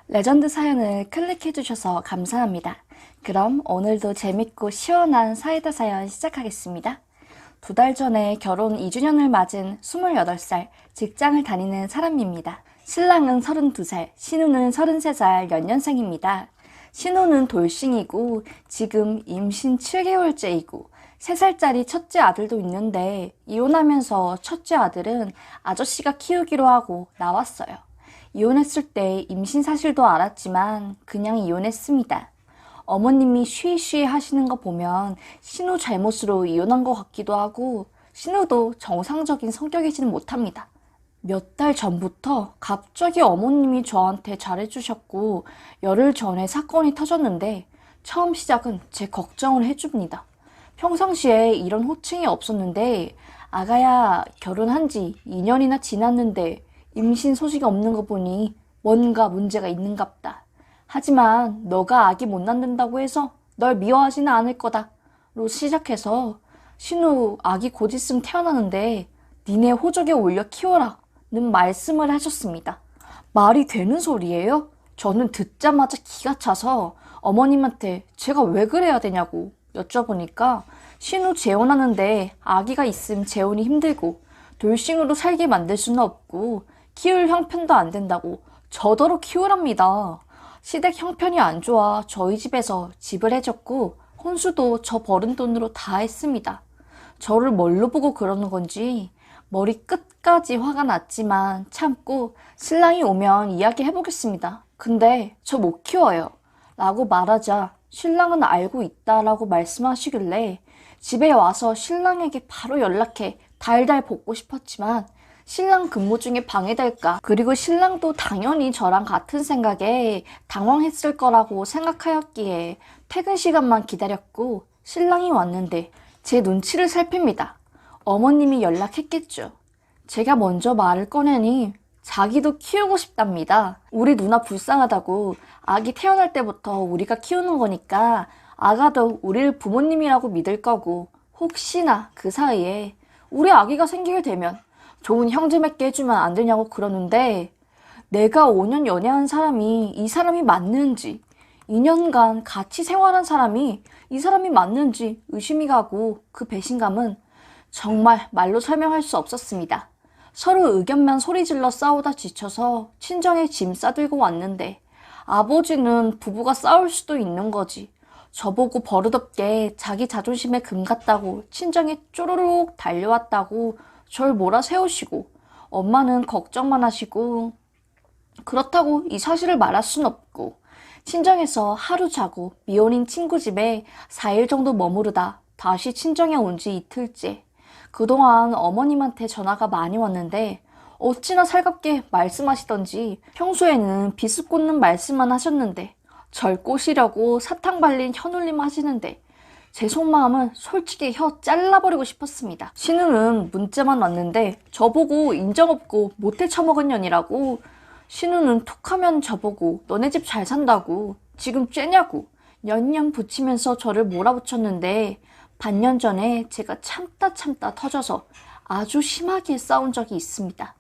레전드 사연을 클릭해주셔서 감사합니다. 그럼 오늘도 재밌고 시원한 사이다 사연 시작하겠습니다. 2달 전에 결혼 2주년을 맞은 28살 직장을 다니는 사람입니다. 신랑은 32살, 신우는 33살 연년생입니다. 신우는 돌싱이고 지금 임신 7개월째이고 3살짜리 첫째 아들도 있는데 이혼하면서 첫째 아들은 아저씨가 키우기로 하고 나왔어요. 이혼했을 때 임신 사실도 알았지만 그냥 이혼했습니다. 어머님이 쉬쉬 하시는 거 보면 신우 잘못으로 이혼한 것 같기도 하고 신우도 정상적인 성격이지는 못합니다. 몇 달 전부터 갑자기 어머님이 저한테 잘해주셨고 열흘 전에 사건이 터졌는데 처음 시작은 제 걱정을 해줍니다. 평상시에 이런 호칭이 없었는데 아가야 결혼한 지 2년이나 지났는데 임신 소식이 없는 거 보니 뭔가 문제가 있는갑다. 하지만 너가 아기 못 낳는다고 해서 널 미워하지는 않을 거다. 로 시작해서 신우 아기 곧 있으면 태어나는데 니네 호적에 올려 키워라 는 말씀을 하셨습니다. 말이 되는 소리예요? 저는 듣자마자 기가 차서 어머님한테 제가 왜 그래야 되냐고 여쭤보니까 신우 재혼하는데 아기가 있음 재혼이 힘들고 돌싱으로 살게 만들 수는 없고 키울 형편도 안 된다고 저더러 키우랍니다. 시댁 형편이 안 좋아 저희 집에서 집을 해줬고 혼수도 저 버는 돈으로 다 했습니다. 저를 뭘로 보고 그러는 건지 머리 끝까지 화가 났지만 참고 신랑이 오면 이야기해보겠습니다. 근데 저 못 키워요. 라고 말하자 신랑은 알고 있다라고 말씀하시길래 집에 와서 신랑에게 바로 연락해 달달 볶고 싶었지만 신랑 근무 중에 방해될까 그리고 신랑도 당연히 저랑 같은 생각에 당황했을 거라고 생각하였기에 퇴근 시간만 기다렸고 신랑이 왔는데 제 눈치를 살핍니다. 어머님이 연락했겠죠. 제가 먼저 말을 꺼내니 자기도 키우고 싶답니다. 우리 누나 불쌍하다고 아기 태어날 때부터 우리가 키우는 거니까 아가도 우리를 부모님이라고 믿을 거고 혹시나 그 사이에 우리 아기가 생기게 되면 좋은 형제 맺게 해주면 안 되냐고 그러는데 내가 5년 연애한 사람이 이 사람이 맞는지 2년간 같이 생활한 사람이 이 사람이 맞는지 의심이 가고 그 배신감은 정말 말로 설명할 수 없었습니다. 서로 의견만 소리질러 싸우다 지쳐서 친정에 짐 싸들고 왔는데 아버지는 부부가 싸울 수도 있는 거지. 저보고 버릇없게 자기 자존심에 금 갔다고 친정에 쪼르륵 달려왔다고 절 몰아세우시고 엄마는 걱정만 하시고 그렇다고 이 사실을 말할 순 없고 친정에서 하루 자고 미혼인 친구 집에 4일 정도 머무르다 다시 친정에 온 지 이틀째. 그동안 어머님한테 전화가 많이 왔는데 어찌나 살갑게 말씀하시던지 평소에는 비스 꽂는 말씀만 하셨는데 절 꼬시려고 사탕 발린 혀놀림 하시는데 제 속마음은 솔직히 혀 잘라버리고 싶었습니다. 신우는 문자만 왔는데 저보고 인정 없고 못해 처먹은 년이라고 신우는 툭하면 저보고 너네 집 잘 산다고 지금 쬐냐고 년년 붙이면서 저를 몰아붙였는데 반년 전에 제가 참다 터져서 아주 심하게 싸운 적이 있습니다.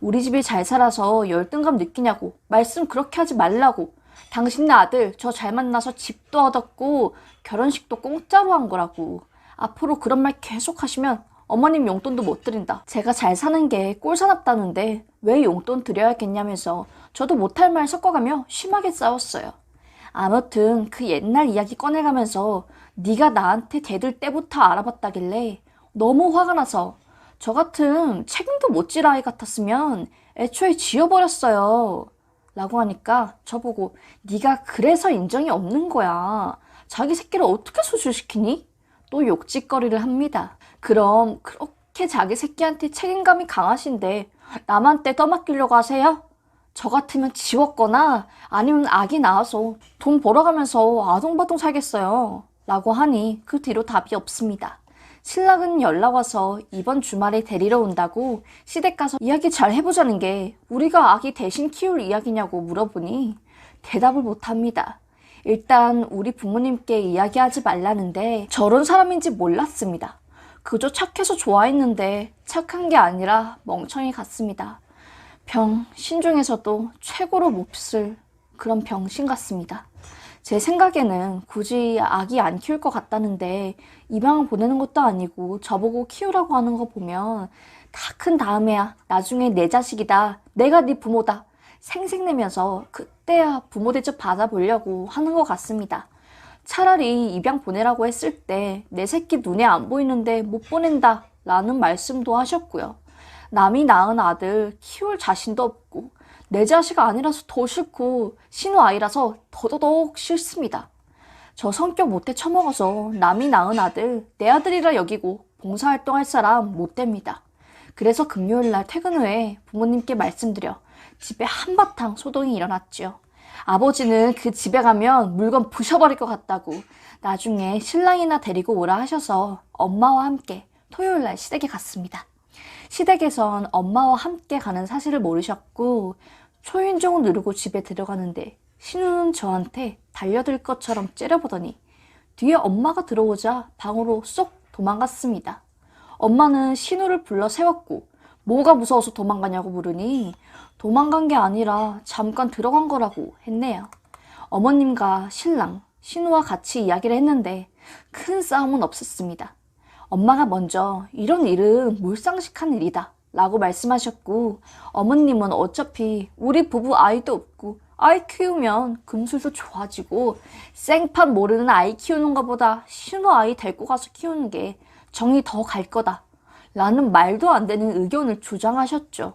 우리 집이 잘 살아서 열등감 느끼냐고 말씀 그렇게 하지 말라고 당신네 아들 저 잘 만나서 집도 얻었고 결혼식도 공짜로 한 거라고 앞으로 그런 말 계속 하시면 어머님 용돈도 못 드린다. 제가 잘 사는 게 꼴사납다는데 왜 용돈 드려야겠냐면서 저도 못할 말 섞어가며 심하게 싸웠어요. 아무튼 그 옛날 이야기 꺼내가면서 네가 나한테 대들 때부터 알아봤다길래 너무 화가 나서 저 같은 책임도 못 질 아이 같았으면 애초에 지워버렸어요. 라고 하니까 저보고 네가 그래서 인정이 없는 거야. 자기 새끼를 어떻게 소출시키니? 또 욕짓거리를 합니다. 그럼 그렇게 자기 새끼한테 책임감이 강하신데 남한테 떠맡기려고 하세요? 저 같으면 지웠거나 아니면 아기 낳아서 돈 벌어가면서 아동바동 살겠어요. 라고 하니 그 뒤로 답이 없습니다. 신랑은 연락 와서 이번 주말에 데리러 온다고 시댁 가서 이야기 잘 해보자는 게 우리가 아기 대신 키울 이야기냐고 물어보니 대답을 못합니다. 일단 우리 부모님께 이야기하지 말라는데 저런 사람인지 몰랐습니다. 그저 착해서 좋아했는데 착한 게 아니라 멍청이 같습니다. 병 신중에서도 최고로 몹쓸 그런 병신 같습니다. 제 생각에는 굳이 아기 안 키울 것 같다는데 입양 보내는 것도 아니고 저보고 키우라고 하는 거 보면 다 큰 다음에야 나중에 내 자식이다, 내가 네 부모다 생색내면서 그때야 부모 대접 받아보려고 하는 것 같습니다. 차라리 입양 보내라고 했을 때 내 새끼 눈에 안 보이는데 못 보낸다 라는 말씀도 하셨고요. 남이 낳은 아들 키울 자신도 없고 내 자식 아니라서 더 싫고 신우 아이라서 더더욱 싫습니다. 저 성격 못돼 처먹어서 남이 낳은 아들 내 아들이라 여기고 봉사활동할 사람 못 됩니다. 그래서 금요일날 퇴근 후에 부모님께 말씀드려 집에 한바탕 소동이 일어났죠. 아버지는 그 집에 가면 물건 부셔버릴 것 같다고 나중에 신랑이나 데리고 오라 하셔서 엄마와 함께 토요일날 시댁에 갔습니다. 시댁에선 엄마와 함께 가는 사실을 모르셨고 초인종 누르고 집에 들어가는데 신우는 저한테 달려들 것처럼 째려보더니 뒤에 엄마가 들어오자 방으로 쏙 도망갔습니다. 엄마는 신우를 불러 세웠고 뭐가 무서워서 도망가냐고 물으니 도망간 게 아니라 잠깐 들어간 거라고 했네요. 어머님과 신랑, 신우와 같이 이야기를 했는데 큰 싸움은 없었습니다. 엄마가 먼저 이런 일은 몰상식한 일이다 라고 말씀하셨고 어머님은 어차피 우리 부부 아이도 없고 아이 키우면 금술도 좋아지고 생판 모르는 아이 키우는 것보다 신우 아이 데리고 가서 키우는 게 정이 더 갈 거다 라는 말도 안 되는 의견을 주장하셨죠.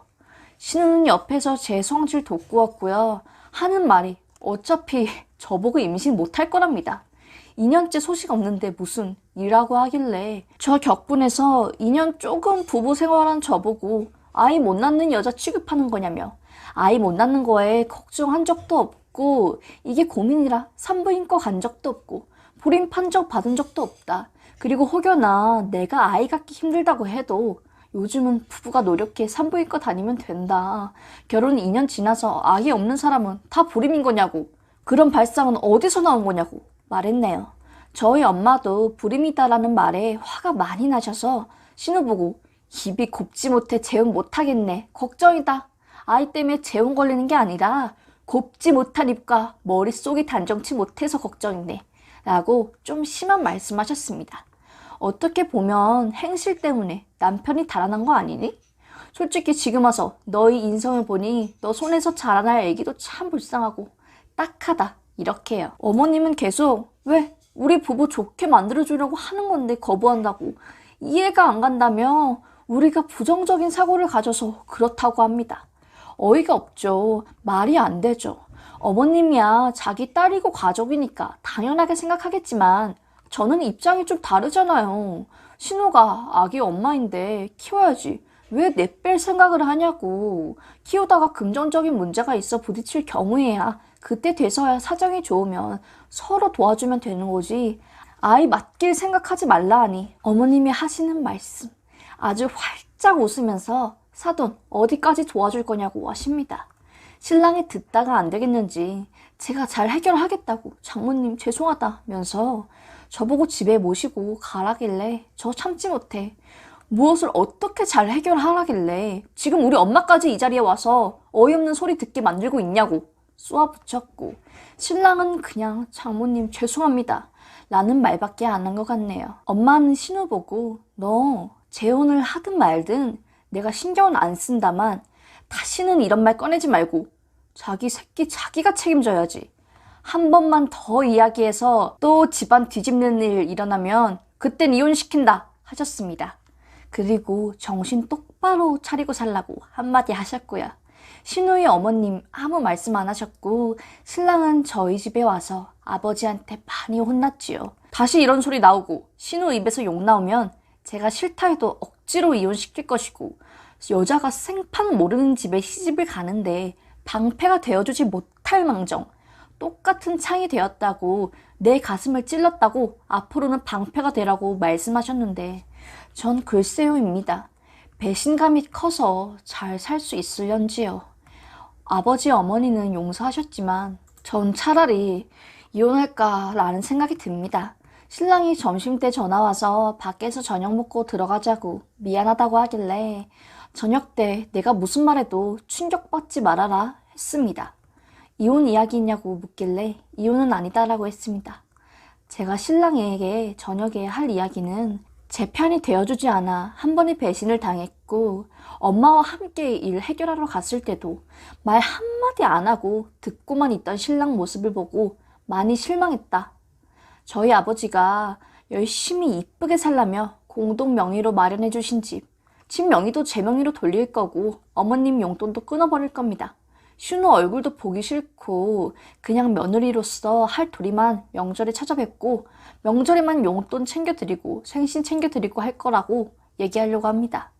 신우는 옆에서 제 성질 돋구었고요. 하는 말이 어차피 저보고 임신 못할 거랍니다. 2년째 소식 없는데 무슨 일하고 하길래 저 격분해서 2년 조금 부부 생활한 저보고 아이 못 낳는 여자 취급하는 거냐며 아이 못 낳는 거에 걱정한 적도 없고 이게 고민이라 산부인과 간 적도 없고 불임 판정 받은 적도 없다. 그리고 혹여나 내가 아이 갖기 힘들다고 해도 요즘은 부부가 노력해 산부인과 다니면 된다. 결혼 2년 지나서 아이 없는 사람은 다 불임인 거냐고. 그런 발상은 어디서 나온 거냐고 말했네요. 저희 엄마도 불임이다라는 말에 화가 많이 나셔서 신우 보고 입이 곱지 못해 재혼 못하겠네. 걱정이다. 아이 때문에 재혼 걸리는 게 아니라 곱지 못한 입과 머릿속이 단정치 못해서 걱정이네. 라고 좀 심한 말씀하셨습니다. 어떻게 보면 행실 때문에 남편이 달아난 거 아니니? 솔직히 지금 와서 너희 인성을 보니 너 손에서 자라날 애기도 참 불쌍하고 딱하다 이렇게 해요. 어머님은 계속 왜 우리 부부 좋게 만들어주려고 하는 건데 거부한다고 이해가 안 간다며 우리가 부정적인 사고를 가져서 그렇다고 합니다. 어이가 없죠. 말이 안 되죠. 어머님이야 자기 딸이고 가족이니까 당연하게 생각하겠지만 저는 입장이 좀 다르잖아요. 신우가 아기 엄마인데 키워야지. 왜 내뺄 생각을 하냐고. 키우다가 금전적인 문제가 있어 부딪힐 경우에야 그때 돼서야 사정이 좋으면 서로 도와주면 되는 거지. 아이 맡길 생각하지 말라 하니 어머님이 하시는 말씀 아주 활짝 웃으면서 사돈 어디까지 도와줄 거냐고 하십니다. 신랑이 듣다가 안 되겠는지 제가 잘 해결하겠다고 장모님 죄송하다면서 저보고 집에 모시고 가라길래 저 참지 못해 무엇을 어떻게 잘 해결하라길래 지금 우리 엄마까지 이 자리에 와서 어이없는 소리 듣게 만들고 있냐고 쏘아붙였고 신랑은 그냥 장모님 죄송합니다 라는 말밖에 안 한 것 같네요. 엄마는 신우 보고 너 재혼을 하든 말든 내가 신경은 안 쓴다만 다시는 이런 말 꺼내지 말고 자기 새끼 자기가 책임져야지. 한 번만 더 이야기해서 또 집안 뒤집는 일 일어나면 그땐 이혼시킨다 하셨습니다. 그리고 정신 똑바로 차리고 살라고 한마디 하셨고요. 신우의 어머님 아무 말씀 안 하셨고 신랑은 저희 집에 와서 아버지한테 많이 혼났지요. 다시 이런 소리 나오고 신우 입에서 욕 나오면 제가 싫다 해도 억지로 이혼시킬 것이고 여자가 생판 모르는 집에 시집을 가는데 방패가 되어주지 못할 망정 똑같은 창이 되었다고 내 가슴을 찔렀다고 앞으로는 방패가 되라고 말씀하셨는데 전 글쎄요입니다. 배신감이 커서 잘 살 수 있을련지요. 아버지 어머니는 용서하셨지만 전 차라리 이혼할까라는 생각이 듭니다. 신랑이 점심때 전화와서 밖에서 저녁 먹고 들어가자고 미안하다고 하길래 저녁 때 내가 무슨 말해도 충격받지 말아라 했습니다. 이혼 이야기 있냐고 묻길래 이혼은 아니다라고 했습니다. 제가 신랑에게 저녁에 할 이야기는 제 편이 되어주지 않아 한 번의 배신을 당했고 엄마와 함께 일 해결하러 갔을 때도 말 한마디 안 하고 듣고만 있던 신랑 모습을 보고 많이 실망했다. 저희 아버지가 열심히 이쁘게 살라며 공동 명의로 마련해 주신 집 명의도 제 명의로 돌릴 거고 어머님 용돈도 끊어버릴 겁니다. 슈노 얼굴도 보기 싫고 그냥 며느리로서 할 도리만 명절에 찾아뵙고 명절에만 용돈 챙겨드리고 생신 챙겨드리고 할 거라고 얘기하려고 합니다.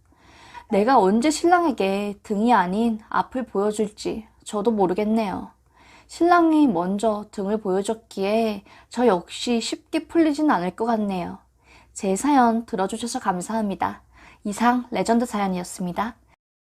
내가 언제 신랑에게 등이 아닌 앞을 보여줄지 저도 모르겠네요. 신랑이 먼저 등을 보여줬기에 저 역시 쉽게 풀리진 않을 것 같네요. 제 사연 들어주셔서 감사합니다. 이상 레전드 사연이었습니다.